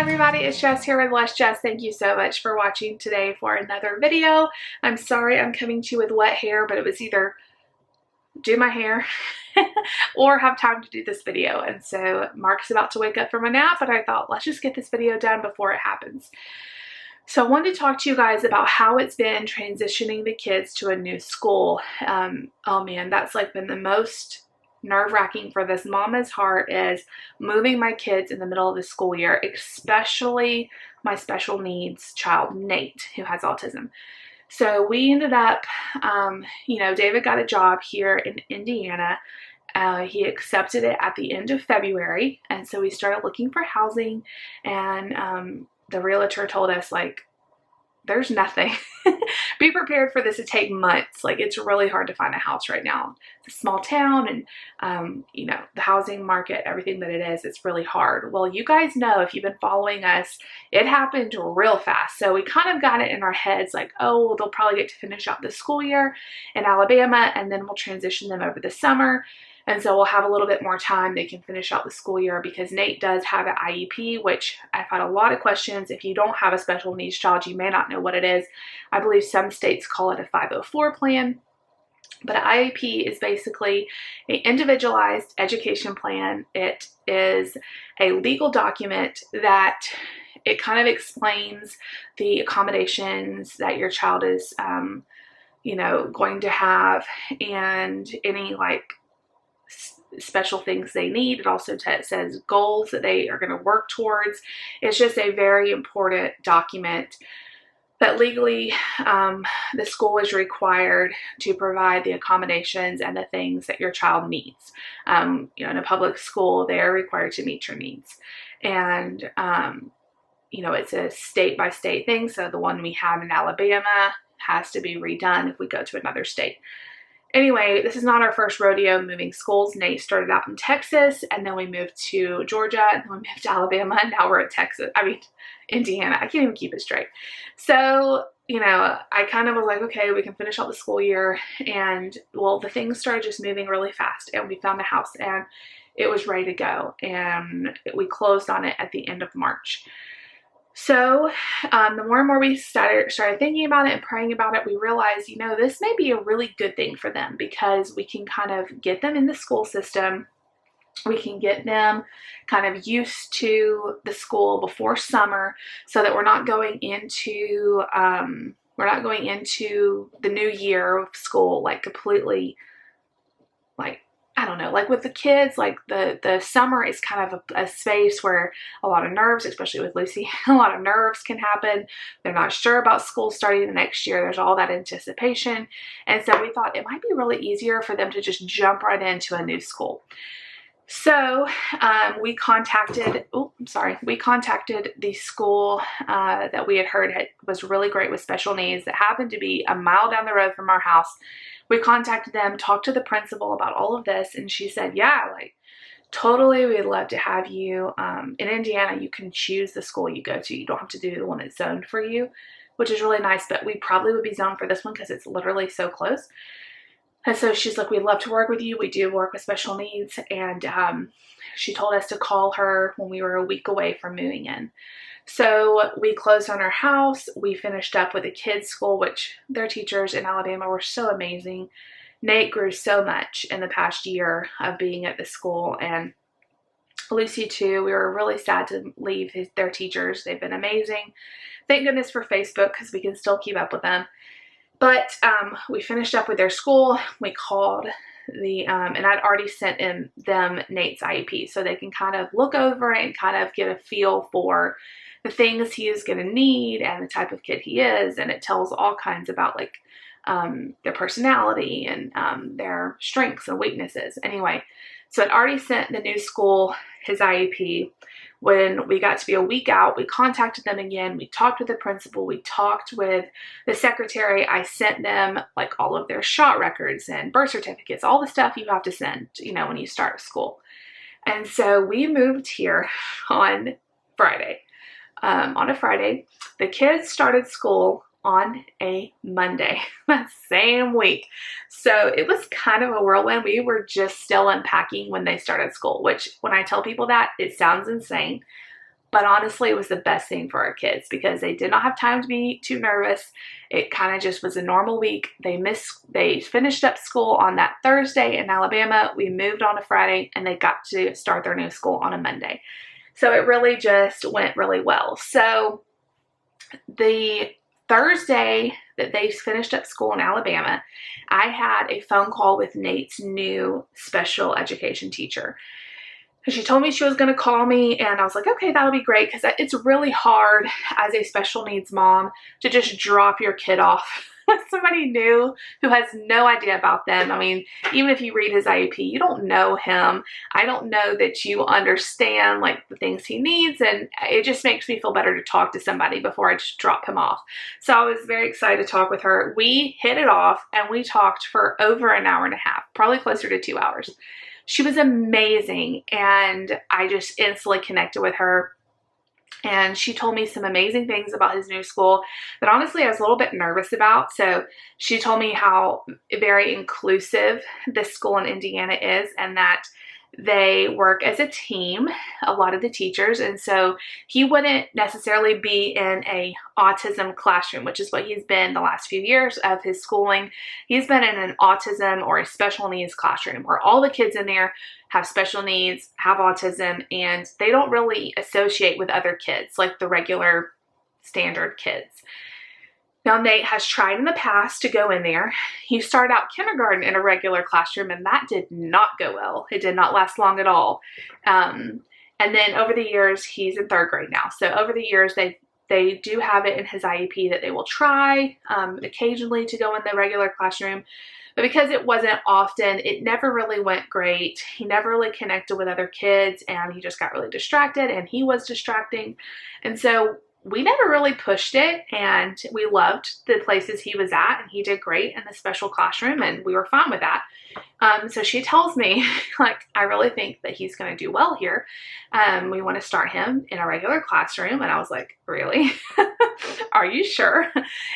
everybody, it's Jess here with Lush Jess. Thank you so much for watching today for another video. I'm sorry I'm coming to you with wet hair, but it was either do my hair or have time to do this video. And so Mark's about to wake up from a nap, and I thought, let's just get this video done before it happens. So I wanted to talk to you guys about how it's been transitioning the kids to a new school. Oh man, that's like been the most nerve-wracking for this mama's heart, is moving my kids in the middle of the school year, especially my special needs child, Nate, who has autism. So we ended up, David got a job here in Indiana. He accepted it at the end of February. And so we started looking for housing, and the realtor told us, like, there's nothing. Be prepared for this to take months. Like, it's really hard to find a house right now. It's a small town, and the housing market, everything that it is, it's really hard. Well, you guys know, if you've been following us, it happened real fast. So we kind of got it in our heads, like, oh, well, they'll probably get to finish out the school year in Alabama, and then we'll transition them over the summer. And so we'll have a little bit more time. They can finish out the school year, because Nate does have an IEP, which I've had a lot of questions. If you don't have a special needs child, you may not know what it is. I believe some states call it a 504 plan. But an IEP is basically an individualized education plan. It is a legal document that it kind of explains the accommodations that your child is, going to have, and any special things they need. It also says goals that they are going to work towards. It's just a very important document that legally the school is required to provide the accommodations and the things that your child needs. In a public school, they are required to meet your needs. And, it's a state-by-state thing. So the one we have in Alabama has to be redone if we go to another state. Anyway, this is not our first rodeo moving schools. Nate started out in Texas, and then we moved to Georgia, and then we moved to Alabama, and now we're at Indiana. I can't even keep it straight. So, I kind of was like, okay, we can finish out the school year. And well, the things started just moving really fast, and we found a house, and it was ready to go. And we closed on it at the end of March. So the more and more we started thinking about it and praying about it, we realized, this may be a really good thing for them, because we can kind of get them in the school system. We can get them kind of used to the school before summer, so that we're not going into the new year of school completely, I don't know, with the kids, the summer is kind of a space where a lot of nerves, especially with Lucy, a lot of nerves can happen. They're not sure about school starting the next year. There's all that anticipation. And so we thought it might be really easier for them to just jump right into a new school. So we contacted the school that we had heard was really great with special needs, that happened to be a mile down the road from our house. We contacted them, talked to the principal about all of this, and she said, yeah, totally, we'd love to have you. In Indiana, you can choose the school you go to. You don't have to do the one that's zoned for you, which is really nice, but we probably would be zoned for this one because it's literally so close. And so she's like, we'd love to work with you. We do work with special needs. And she told us to call her when we were a week away from moving in. So we closed on our house. We finished up with a kids' school, which their teachers in Alabama were so amazing. Nate grew so much in the past year of being at the school, and Lucy too. We were really sad to leave their teachers. They've been amazing. Thank goodness for Facebook, because we can still keep up with them. But we finished up with their school. We called and I'd already sent them Nate's IEP, so they can kind of look over it and kind of get a feel for the things he is going to need and the type of kid he is. And it tells all kinds about their personality and their strengths and weaknesses. Anyway, so I'd already sent the new school his IEP. When we got to be a week out, we contacted them again. We talked with the principal. We talked with the secretary. I sent them all of their shot records and birth certificates, all the stuff you have to send, when you start school. And so we moved here on Friday. On a Friday, the kids started school on a Monday that same week. So it was kind of a whirlwind. We were just still unpacking when they started school, which when I tell people that, it sounds insane. But honestly, it was the best thing for our kids because they did not have time to be too nervous. It kind of just was a normal week. They finished up school on that Thursday in Alabama. We moved on a Friday, and they got to start their new school on a Monday. So it really just went really well. So the Thursday that they finished up school in Alabama, I had a phone call with Nate's new special education teacher. She told me she was going to call me, and I was like, okay, that'll be great, because it's really hard as a special needs mom to just drop your kid off with somebody new who has no idea about them. I mean, even if you read his IEP, you don't know him. I don't know that you understand like the things he needs, and it just makes me feel better to talk to somebody before I just drop him off. So I was very excited to talk with her. We hit it off, and we talked for over an hour and a half, probably closer to 2 hours. She was amazing, and I just instantly connected with her. And she told me some amazing things about his new school that honestly I was a little bit nervous about. So she told me how very inclusive this school in Indiana is, and that they work as a team, a lot of the teachers. And so he wouldn't necessarily be in a autism classroom, which is what he's been the last few years of his schooling. He's been in an autism or a special needs classroom where all the kids in there have special needs, have autism, and they don't really associate with other kids like the regular standard kids. Now, Nate has tried in the past to go in there. He started out kindergarten in a regular classroom, and that did not go well. It did not last long at all. And then over the years, he's in 3rd grade now. So over the years, they do have it in his IEP that they will try occasionally to go in the regular classroom. But because it wasn't often, it never really went great. He never really connected with other kids, and he just got really distracted, and he was distracting. And so we never really pushed it, and we loved the places he was at, and he did great in the special classroom, and we were fine with that. So she tells me, like, I really think that he's going to do well here. We want to start him in a regular classroom. And I was like, really? Are you sure?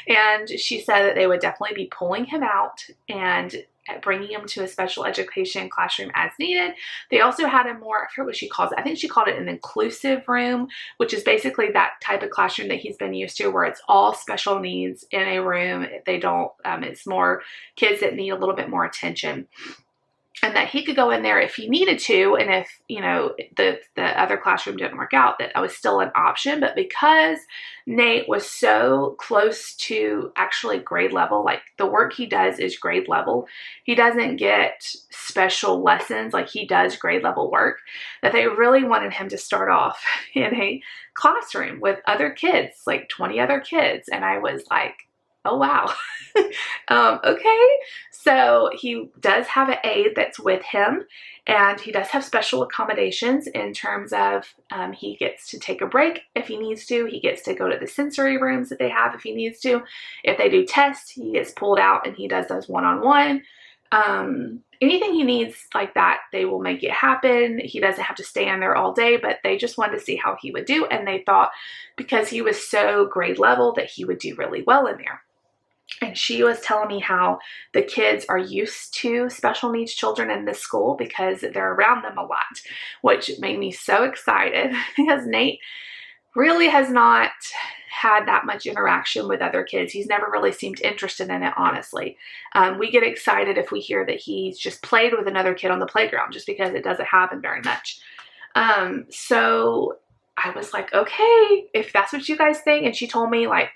And she said that they would definitely be pulling him out and bringing him to a special education classroom as needed. They also had a more, I forget what she calls it. I think she called it an inclusive room, which is basically that type of classroom that he's been used to, where it's all special needs in a room. They don't, it's more kids that need a little bit more attention. And that he could go in there if he needed to, and if, you know, the other classroom didn't work out, that was still an option. But because Nate was so close to actually grade level, like the work he does is grade level, he doesn't get special lessons like he does grade level work, that they really wanted him to start off in a classroom with other kids, like 20 other kids. And I was like, oh, wow. Okay. So he does have an aide that's with him, and he does have special accommodations in terms of he gets to take a break if he needs to. He gets to go to the sensory rooms that they have if he needs to. If they do tests, he gets pulled out and he does those one-on-one. Anything he needs like that, they will make it happen. He doesn't have to stay in there all day, but they just wanted to see how he would do. And they thought because he was so grade level that he would do really well in there. And she was telling me how the kids are used to special needs children in this school because they're around them a lot, which made me so excited because Nate really has not had that much interaction with other kids. He's never really seemed interested in it, honestly. We get excited if we hear that he's just played with another kid on the playground, just because it doesn't happen very much. So I was like, okay, if that's what you guys think. And she told me, like,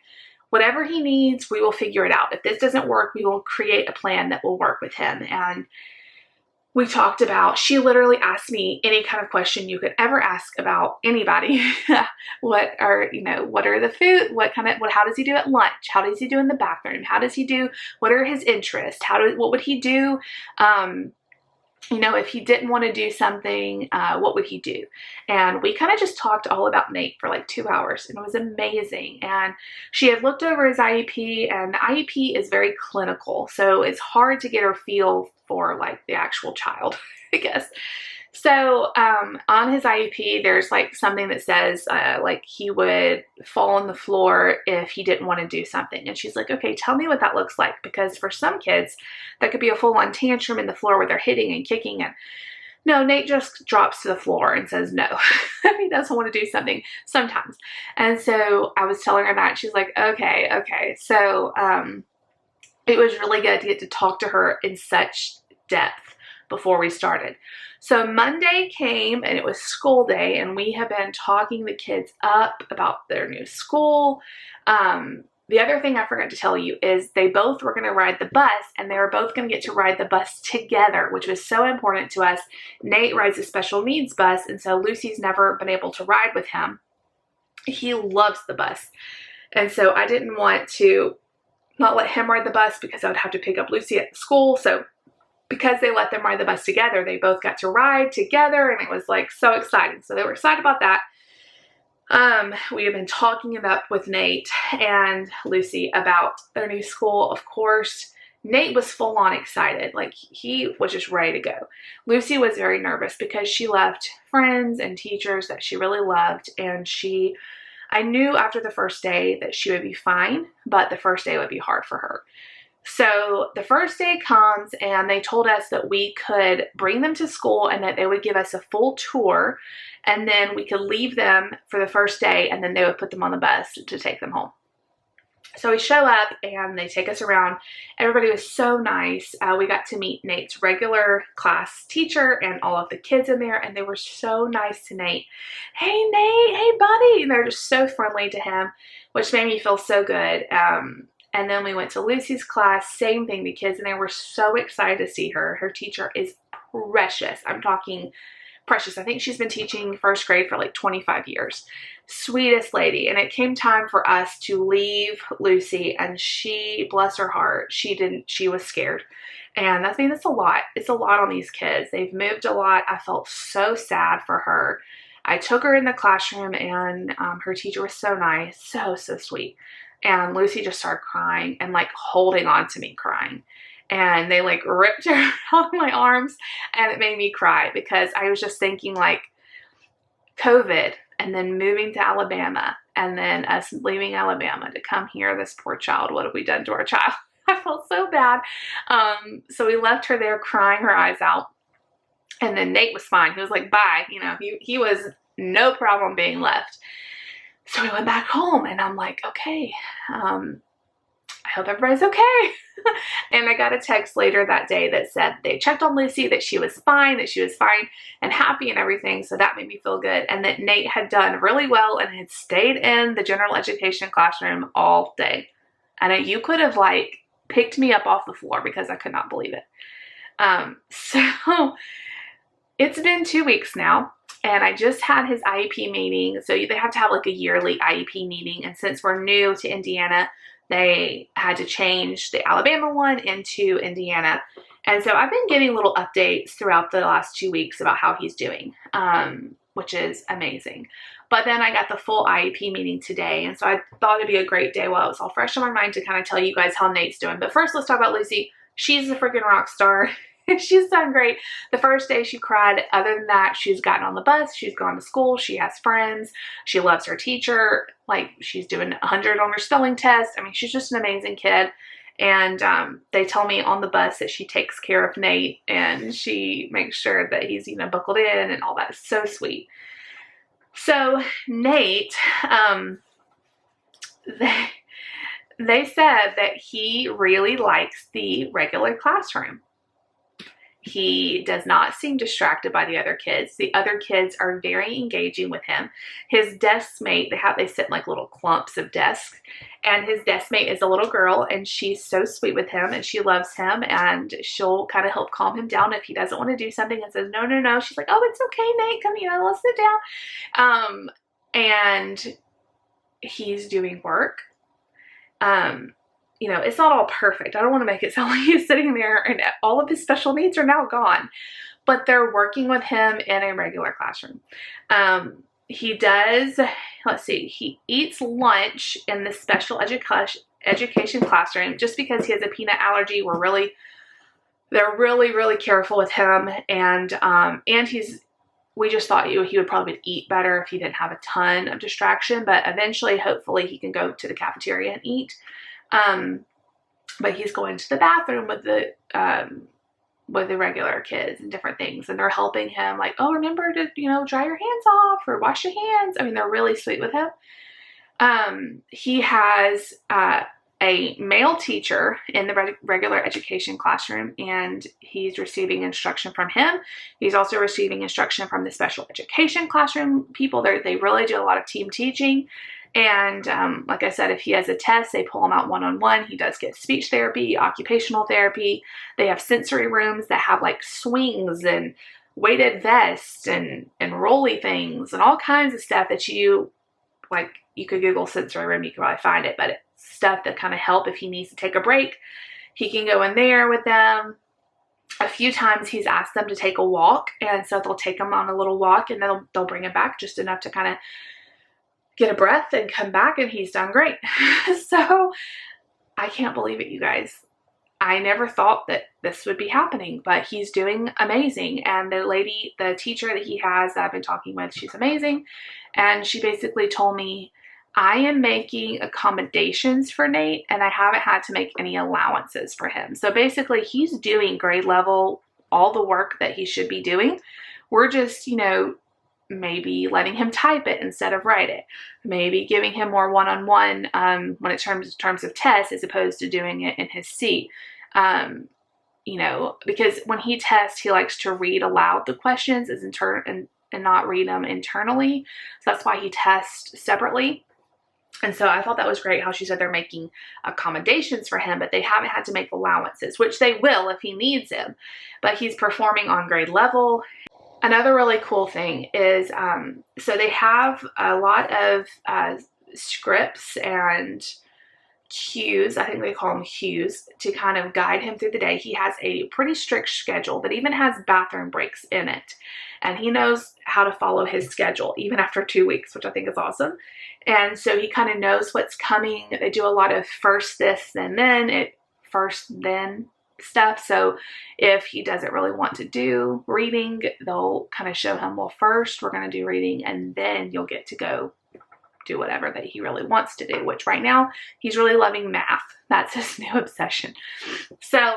whatever he needs, we will figure it out. If this doesn't work, we will create a plan that will work with him. And we talked about, she literally asked me any kind of question you could ever ask about anybody. What are the food? How does he do at lunch? How does he do in the bathroom? How does he do? What are his interests? What would he do? If he didn't want to do something, what would he do? And we kind of just talked all about Nate for like 2 hours, and it was amazing. And she had looked over his IEP, and the IEP is very clinical, so it's hard to get her feel for like the actual child, I guess. So on his IEP, there's like something that says like he would fall on the floor if he didn't want to do something. And she's like, okay, tell me what that looks like. Because for some kids, that could be a full-on tantrum in the floor where they're hitting and kicking. And No, Nate just drops to the floor and says no. He doesn't want to do something sometimes. And so I was telling her that. She's like, okay, okay. So it was really good to get to talk to her in such depth before we started. So Monday came and it was school day, and we have been talking the kids up about their new school. The other thing I forgot to tell you is they both were going to ride the bus, and they were both going to get to ride the bus together, which was so important to us. Nate rides a special needs bus, and so Lucy's never been able to ride with him. He loves the bus. And so I didn't want to not let him ride the bus because I would have to pick up Lucy at school. So because they let them ride the bus together, they both got to ride together, and it was like so exciting. So they were excited about that. We have been talking about with Nate and Lucy about their new school. Of course, Nate was full on excited. Like, he was just ready to go. Lucy was very nervous because she left friends and teachers that she really loved. And I knew after the first day that she would be fine, but the first day would be hard for her. So the first day comes, and they told us that we could bring them to school and that they would give us a full tour, and then we could leave them for the first day, and then they would put them on the bus to take them home. So we show up and they take us around. Everybody was so nice. We got to meet Nate's regular class teacher and all of the kids in there, and they were so nice to Nate. Hey, Nate, hey, buddy. And they're just so friendly to him, which made me feel so good. And then we went to Lucy's class, same thing. The kids in there were so excited to see her. Her teacher is precious. I'm talking precious. I think she's been teaching first grade for like 25 years. Sweetest lady. And it came time for us to leave Lucy, and she, bless her heart, she was scared. And that's a lot. It's a lot on these kids. They've moved a lot. I felt so sad for her. I took her in the classroom, and her teacher was so nice, so sweet. And Lucy just started crying and like holding on to me crying. And they like ripped her out of my arms, and it made me cry because I was just thinking like COVID and then moving to Alabama and then us leaving Alabama to come here. This poor child, what have we done to our child? I felt so bad. So we left her there crying her eyes out. And then Nate was fine. He was like, bye. You know, he was no problem being left. So we went back home, and I'm like, okay, I hope everybody's okay. And I got a text later that day that said they checked on Lucy, that she was fine and happy and everything. So that made me feel good. And that Nate had done really well and had stayed in the general education classroom all day. And you could have like picked me up off the floor because I could not believe it. So it's been 2 weeks now. And I just had his IEP meeting. So they have to have like a yearly IEP meeting. And since we're new to Indiana, they had to change the Alabama one into Indiana. And so I've been getting little updates throughout the last 2 weeks about how he's doing, which is amazing. But then I got the full IEP meeting today. And so I thought it'd be a great day while it was all fresh on my mind to kind of tell you guys how Nate's doing. But first, let's talk about Lucy. She's a freaking rock star. She's done great. The first day she cried. Other than that, she's gotten on the bus. She's gone to school. She has friends. She loves her teacher. Like, she's doing 100 on her spelling test. I mean, she's just an amazing kid. And they tell me on the bus that she takes care of Nate, and she makes sure that he's, you know, buckled in and all that. It's so sweet. So Nate, they said that he really likes the regular classroom. He does not seem distracted by the other kids. The other kids are very engaging with him. His desk mate, they sit in like little clumps of desks, and his desk mate is a little girl, and she's so sweet with him, and she loves him, and she'll kind of help calm him down if he doesn't want to do something and says, no. She's like, oh, it's okay, Nate, come, let's sit down. And he's doing work. It's not all perfect. I don't want to make it sound like he's sitting there and all of his special needs are now gone, but they're working with him in a regular classroom. He does, he eats lunch in the special education classroom just because he has a peanut allergy. They're really careful with him. And we just thought he would probably eat better if he didn't have a ton of distraction, but eventually, hopefully he can go to the cafeteria and eat. But he's going to the bathroom with the with the regular kids and different things, and they're helping him, like, oh, remember to, you know, dry your hands off or wash your hands. I mean, they're really sweet with him. He has a male teacher in the regular education classroom, and he's receiving instruction from him. He's also receiving instruction from the special education classroom people. They really do a lot of team teaching. And like I said, if he has a test, they pull him out one-on-one. He does get speech therapy, occupational therapy. They have sensory rooms that have like swings and weighted vests and rolly things and all kinds of stuff that you could Google sensory room, you could probably find it, but it's stuff that kind of help if he needs to take a break. He can go in there with them. A few times he's asked them to take a walk, and so they'll take him on a little walk, and they'll bring him back just enough to kind of get a breath and come back, and he's done great. So I can't believe it, you guys. I never thought that this would be happening, but he's doing amazing. And the teacher that he has that I've been talking with, she's amazing. And she basically told me, I am making accommodations for Nate, and I haven't had to make any allowances for him. So basically he's doing grade level, all the work that he should be doing. We're just, you know, maybe letting him type it instead of write it, maybe giving him more one-on-one when it terms of tests, as opposed to doing it in his seat. You know, because when he tests, he likes to read aloud the questions and not read them internally. So that's why he tests separately. And so I thought that was great how she said they're making accommodations for him, but they haven't had to make allowances, which they will if he needs them. But he's performing on grade level. Another really cool thing is, so they have a lot of scripts and cues, I think they call them cues, to kind of guide him through the day. He has a pretty strict schedule that even has bathroom breaks in it. And he knows how to follow his schedule, even after 2 weeks, which I think is awesome. And so he kind of knows what's coming. They do a lot of first this, then then, first then stuff. So if he doesn't really want to do reading, they'll kind of show him, well, first we're going to do reading, and then you'll get to go do whatever that he really wants to do, which right now he's really loving math. That's his new obsession. So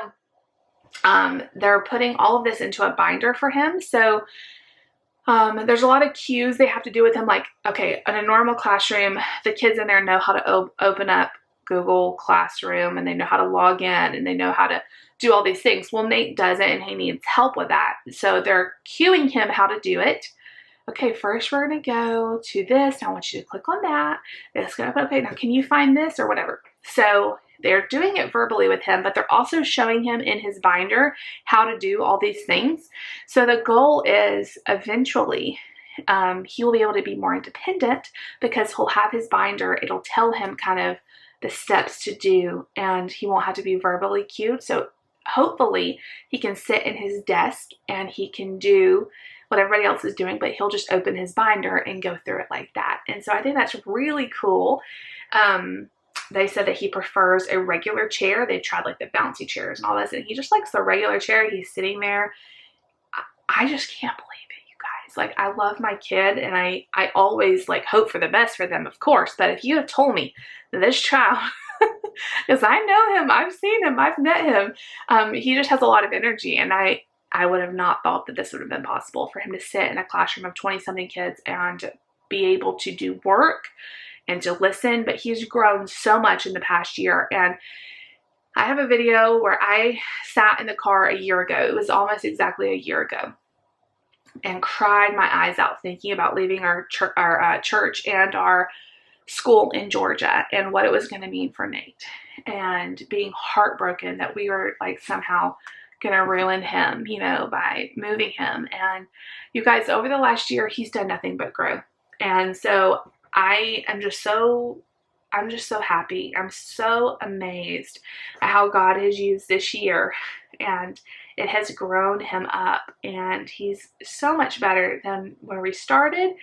they're putting all of this into a binder for him. So there's a lot of cues they have to do with him. Like, okay, in a normal classroom, the kids in there know how to open up Google Classroom, and they know how to log in, and they know how to do all these things. Well, Nate doesn't, and he needs help with that. So they're cueing him how to do it. Okay, first we're going to go to this. I want you to click on that. It's going to, okay, now can you find this or whatever? So they're doing it verbally with him, but they're also showing him in his binder how to do all these things. So the goal is eventually he will be able to be more independent, because he'll have his binder. It'll tell him kind of the steps to do, and he won't have to be verbally cued. So hopefully he can sit in his desk and he can do what everybody else is doing, but he'll just open his binder and go through it like that. And so I think that's really cool. They said that he prefers a regular chair. They tried like the bouncy chairs and all this, and he just likes the regular chair. He's sitting there. I just can't believe it, you guys. Like, I love my kid, and I always like hope for the best for them, of course. But if you have told me that this child, because I know him, I've seen him, I've met him, he just has a lot of energy, and I would have not thought that this would have been possible for him to sit in a classroom of 20-something kids and be able to do work and to listen. But he's grown so much in the past year. And I have a video where I sat in the car a year ago. It was almost exactly a year ago, and cried my eyes out thinking about leaving our church and our school in Georgia and what it was going to mean for Nate, and being heartbroken that we were like somehow gonna ruin him, you know, by moving him. And you guys, over the last year, he's done nothing but grow. And so I'm just so happy. I'm so amazed at how God has used this year, and it has grown him up, and he's so much better than when we started.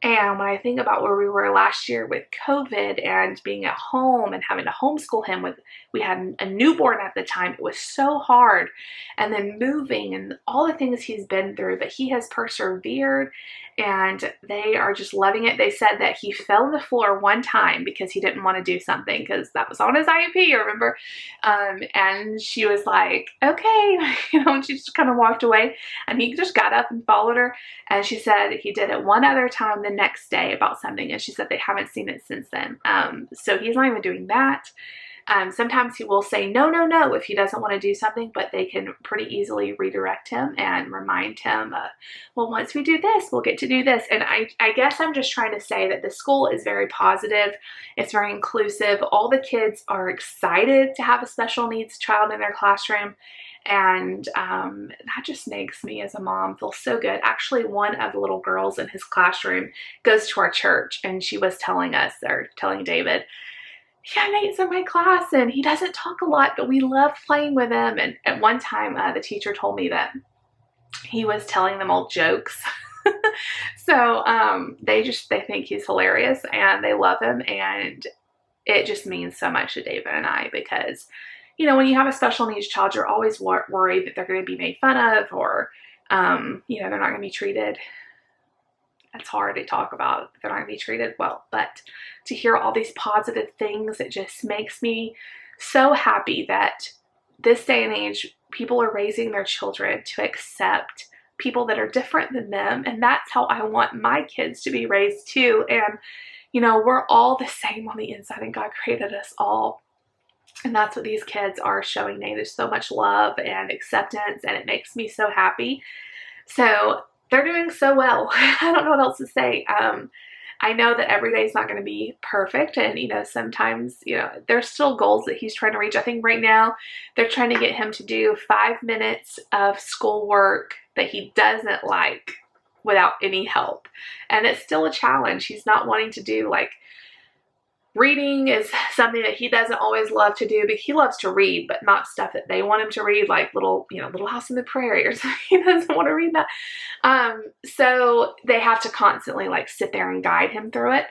And when I think about where we were last year with COVID and being at home and having to homeschool him we had a newborn at the time, it was so hard. And then moving and all the things he's been through, but he has persevered and they are just loving it. They said that he fell on the floor one time because he didn't want to do something because that was on his IEP, remember? And she was like, okay, and she just kind of walked away and he just got up and followed her. And she said he did it one other time the next day about something, and she said they haven't seen it since then. So he's not even doing that. Sometimes he will say no, no, no if he doesn't want to do something, but they can pretty easily redirect him and remind him, well, once we do this, we'll get to do this. And I guess I'm just trying to say that the school is very positive. It's very inclusive. All the kids are excited to have a special needs child in their classroom. And that just makes me as a mom feel so good. Actually, one of the little girls in his classroom goes to our church, and she was telling us, or telling David, yeah, Nate's in my class and he doesn't talk a lot, but we love playing with him. And at one time, the teacher told me that he was telling them all jokes. So they think he's hilarious and they love him. And it just means so much to David and I because, you know, when you have a special needs child, you're always worried that they're going to be made fun of or, you know, they're not going to be treated. It's hard to talk about. They're not going to be treated well, but to hear all these positive things, it just makes me so happy that this day and age, people are raising their children to accept people that are different than them. And that's how I want my kids to be raised too. And, you know, we're all the same on the inside and God created us all. And that's what these kids are showing me. There's so much love and acceptance and it makes me so happy. So they're doing so well. I don't know what else to say. I know that every day is not going to be perfect. And, you know, sometimes, you know, there's still goals that he's trying to reach. I think right now they're trying to get him to do 5 minutes of schoolwork that he doesn't like without any help. And it's still a challenge. He's not wanting to do like reading is something that he doesn't always love to do, but he loves to read, but not stuff that they want him to read, like Little House on the Prairie or something. He doesn't want to read that. So they have to constantly like sit there and guide him through it.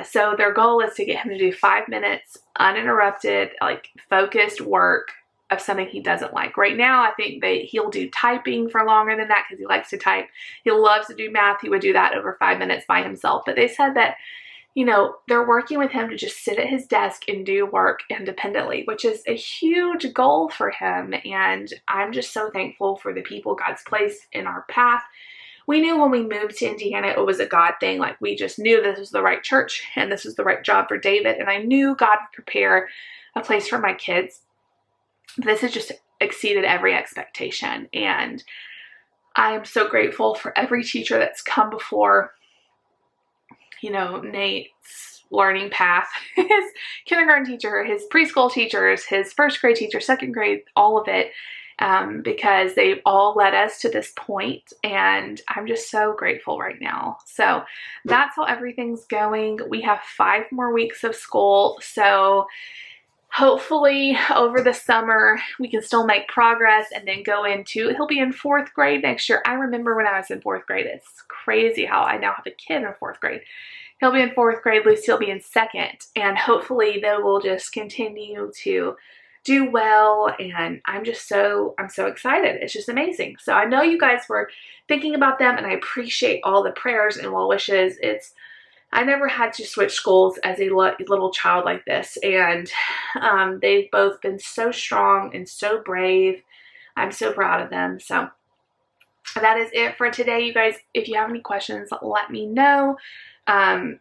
So their goal is to get him to do 5 minutes uninterrupted, like focused work of something he doesn't like. Right now, I think that he'll do typing for longer than that because he likes to type. He loves to do math. He would do that over 5 minutes by himself. But they said that, you know, they're working with him to just sit at his desk and do work independently, which is a huge goal for him. And I'm just so thankful for the people God's placed in our path. We knew when we moved to Indiana, it was a God thing. Like we just knew this was the right church and this was the right job for David. And I knew God would prepare a place for my kids. This has just exceeded every expectation. And I'm so grateful for every teacher that's come before. You know, Nate's learning path, his kindergarten teacher, his preschool teachers, his first grade teacher, second grade, all of it, because they've all led us to this point, and I'm just so grateful right now. So that's how everything's going. We have 5 more weeks of school, so hopefully over the summer we can still make progress and then go into, he'll be in 4th grade next year. I remember when I was in 4th grade, it's crazy how I now have a kid in 4th grade. He'll be in 4th grade, Lucy will be in 2nd, and hopefully they will just continue to do well. And I'm so excited. It's just amazing. So I know you guys were thinking about them, and I appreciate all the prayers and well wishes. I never had to switch schools as a little child like this, and they've both been so strong and so brave. I'm so proud of them. So that is it for today, you guys. If you have any questions, let me know.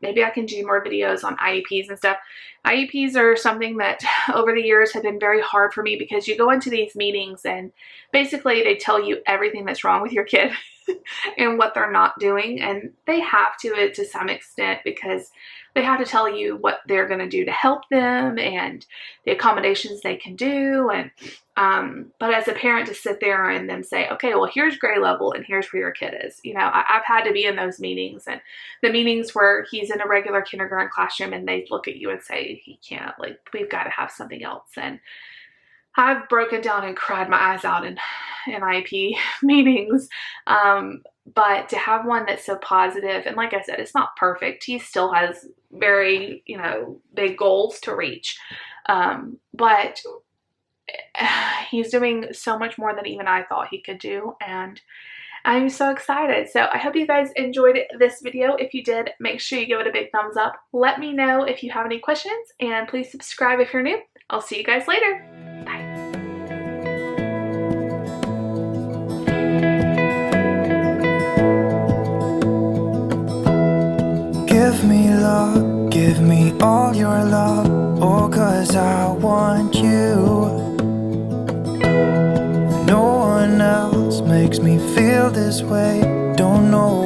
Maybe I can do more videos on IEPs and stuff. IEPs are something that over the years have been very hard for me because you go into these meetings and basically they tell you everything that's wrong with your kid and what they're not doing. And they have to some extent because they have to tell you what they're going to do to help them and the accommodations they can do. And but as a parent to sit there and then say, okay, well, here's grade level and here's where your kid is. You know, I've had to be in those meetings, and the meetings where he's in a regular kindergarten classroom and they look at you and say, he can't, like, we've got to have something else. And I've broken down and cried my eyes out in IEP meetings. but to have one that's so positive, and like I said, it's not perfect. He still has very, big goals to reach. But he's doing so much more than even I thought he could do, and I'm so excited. So I hope you guys enjoyed this video. If you did, make sure you give it a big thumbs up. Let me know if you have any questions, and please subscribe if you're new. I'll see you guys later. Bye. Give me love, give me all your love, oh, 'cause I want you. No one else makes me feel this way, don't know